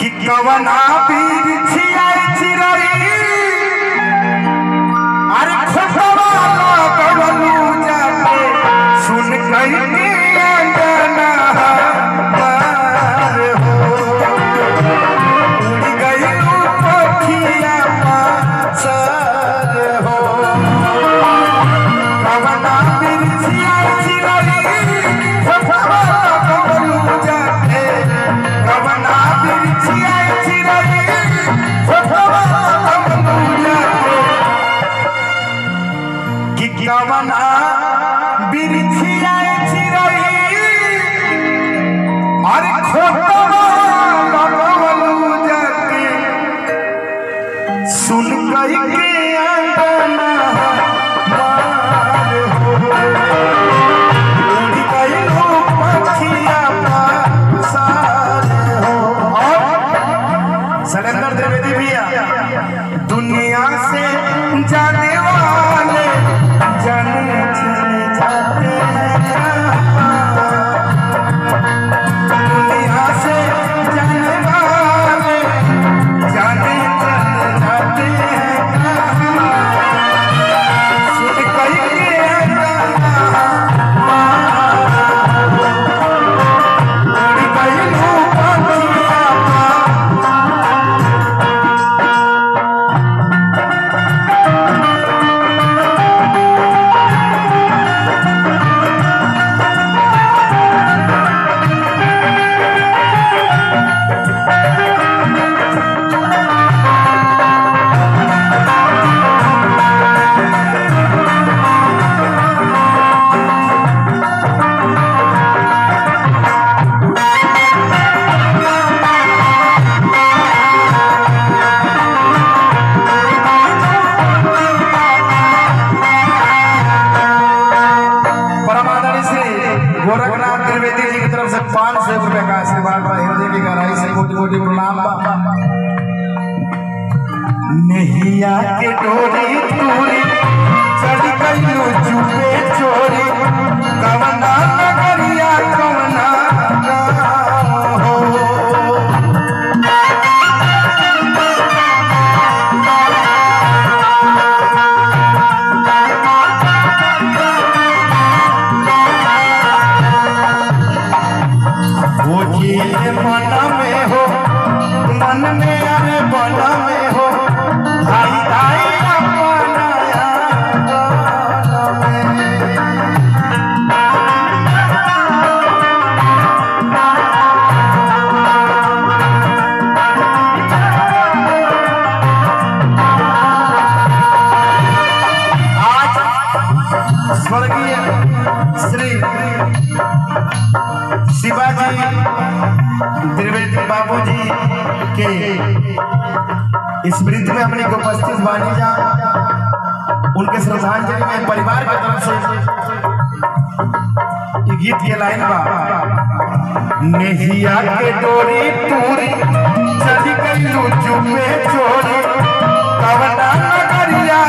कि कवना पीर छियाई चिरई अरे खोटवा लगवलू जाते सुन कई के अंगना पार हो उड़ गई पखिया पासर हो कवना पीर छियाई चिरई खोटवा लगवलू जाते कवना पीर छियाई चिरई खोटवा लगवलू जाते कि कवना बिरछिया चिरई अरे खोटवा लगवलू जाके सुन कई के अंगना पार हो उड़ गई पखिया पासर हो। और सलेंदर द्विवेदी भैया दुनिया से जाने वाले जाने चले जाते हैं दुनिया से जाने वाले जाने चले जाते हैं सुन कई के अंगना उड़ गई पखिया गोरखनाथ द्विवेदी जी की तरफ से 500 रुपए का आशीर्वाद बा। हृदय की गहराई से कोटि कोटि प्रणाम बा। नैया के डोरी तूरी चढ़ गइलू चुपे चोरी कवना नगरिया कवना गाँव हो मन में हो मन में अरे बन में हो भाई भाई अपनाया आज स्वर्गीय श्री शिवाजी द्विवेदी बाबूजी के स्मृति में हमने उपस्थित बानी जा उनके श्रद्धांजलि में परिवार की तरफ से ये गीत के लाइन बा। नैया के डोरी टूरी चली गई चुपे चोरी कवना नगरिया